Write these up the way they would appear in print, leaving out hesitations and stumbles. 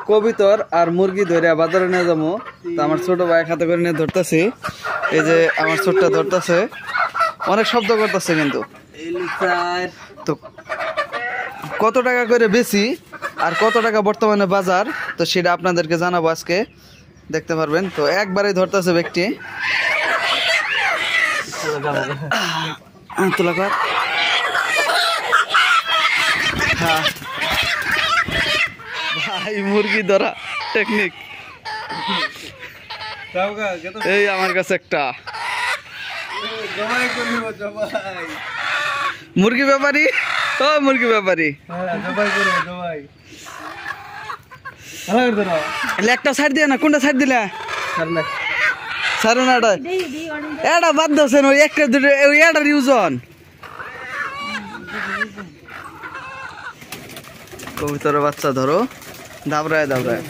কবিতর আর মুরগি ধরে বাজারে নিয়ে যাবো। তো আমার ছোট ভাই হাতে করে নিয়ে ধরতেছি। এই যে আমার ছোটটা ধরতেছে, অনেক শব্দ করতেছে কিন্তু। তো কত টাকা করে বেশি আর কত টাকা বর্তমানে বাজার, তো সেটা আপনাদেরকে জানাবো আজকে, দেখতে পারবেন। তো একবারেই ধরতেছে ব্যক্তি। তোলা কর। হ্যাঁ ভাই, মুরগি ধরা টেকনিক। এই আমার কাছে একটা মুরগি ব্যাপারী। ও মুরগি ব্যাপারী, একটা সাইড দিয়ে না, কোনটা সাইড দিলে সারে না? এটা বাদ দিয়েছেন, ওই একটা দুটো ওই এটার ইউজন। কবুতরের বাচ্চা ধরো, দাবড়ায় দাবড়ায়।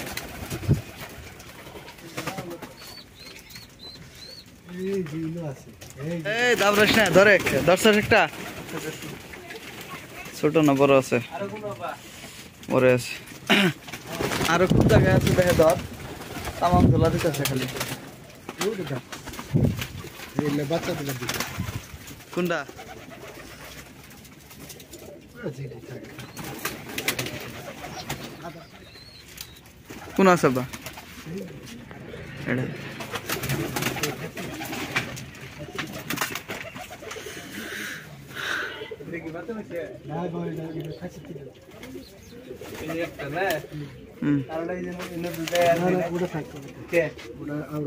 এই দাবড়াস না, ধরে দর্শক একটা ছোট না বড় আছে, বড় আছে। আরো কোন জায়গায় আছে দেখে ধর, তামাম ধোলা দিতেছে খালি। কোনটা কোন আছে বা এটা?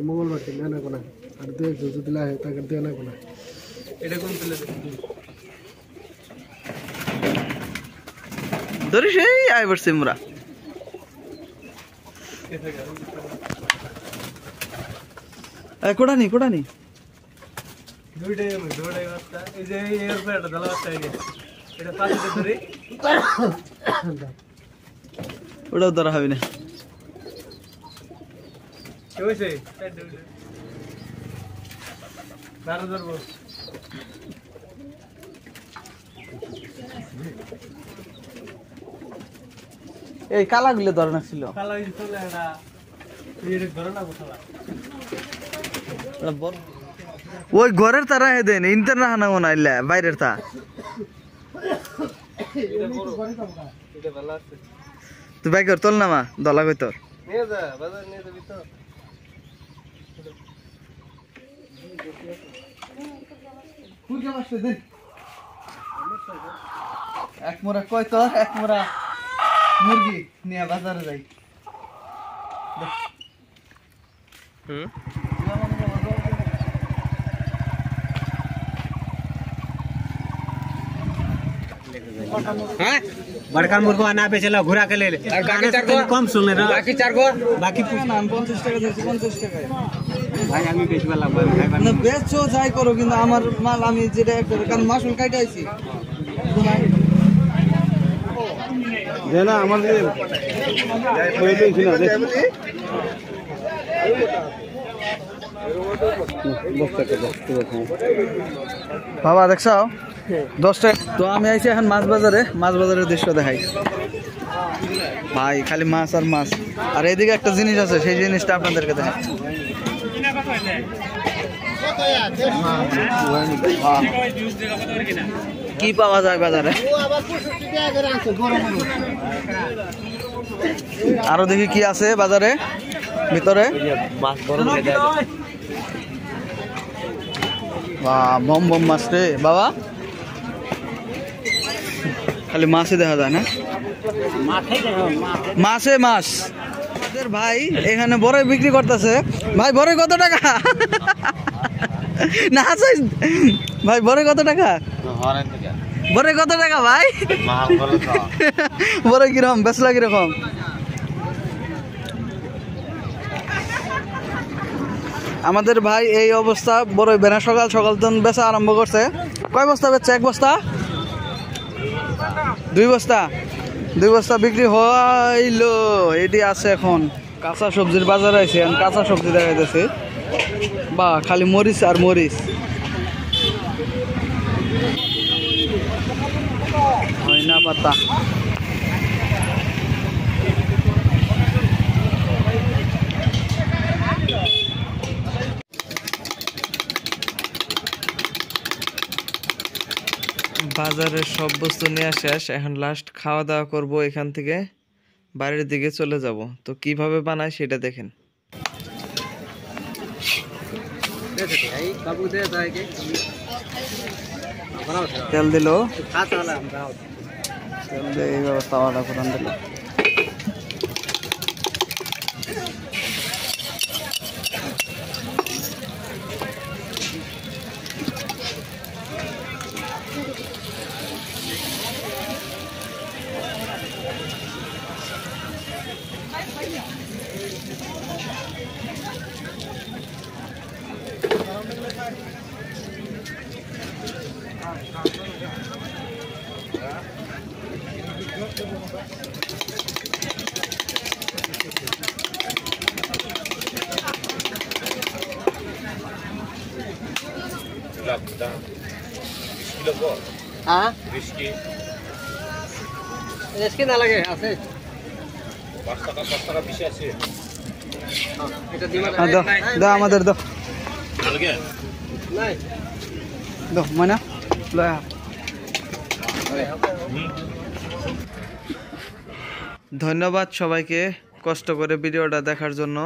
মঙ্গলবার দিন না কোনা আর যদি লাগে তাকে দিয়ে না কোনা। এটা কোন তুলে ধরিস? এই আই বসছি মোরা। কোটানি কোটানি দুইটাই বাচ্চা। এই যে এর উপরে একটা দলা বাচ্চা, এটা পাশে ধরে ওটাও ধরা হবে না। এই কালা গুলো ধরে না ছিল, ওই ঘরের তারা দেন ইন্টার না হানা নাইলে বাইরের তা। তুই বাইক তোল না মা, দলা কই তোর এক মোড়া কয় তোর, এক মোড়া মুরগি নিয়ে বাজারে যাই। बड़का मुर्गो आना पे चला घुरा के ले ले, कम सुन ले बाकी 4 गो बाकी 50 টাকা দিচ্ছি, 50 টাকা भाई আমি বেচবালা না বেচো যাই করো, কিন্তু আমার মাল আমি যেটা কারণ মাসুল কাইটা আইছি না আমার বাবা দেখছো 10 টাকা। তো আমি আইছি এখন মাছ বাজারে, মাছ বাজারের দৃশ্য দেখাই ভাই, খালি মাছ আর মাছ। আর এদিকে একটা জিনিস আছে, সেই জিনিসটা আপনাদেরকে দেখাই। কি পাওয়া যায় বাজারে? আরো দেখি কি আছে বাজারে ভিতরে। বম বম মাছ রে বাবা, খালি মাছই দেখা যায় না, মাছে মাছ। ভাই এখানে বড়ই বিক্রি করতেছে। ভাই বড়ই কত টাকা? না ভাই বড়ই কত টাকা? বড়ই কত টাকা ভাই? বড়ই কিরকম বেচলা কিরকম? আমাদের ভাই এই অবস্থা, বড়ই বেনা সকাল সকাল তখন বেচা আরম্ভ করছে। কয় বস্তা বেচছে? 1 বস্তা 2 বস্তা 2 বস্তা বিক্রি হইল। এটি আছে এখন কাঁচা সবজির বাজার আছে, কাঁচা সবজি দেখা যাচ্ছে। বা খালি মরিচ আর মরিচ। ধনিয়া পাতা, বাজারের সব বস্তু নিয়ে শেষ, এখন লাস্ট খাওয়া দাওয়া করব, এখান থেকে বাড়ির দিকে চলে যাব। তো কিভাবে বানায় সেটা দেখেন। তেল দিল, তেল দিয়ে এইভাবে তাওয়াটা ফোড়ন দিল। না লাগে আছে দাও আমাদের দাও দাও ময়না লয়া। ধন্যবাদ সবাইকে কষ্ট করে ভিডিওটা দেখার জন্য।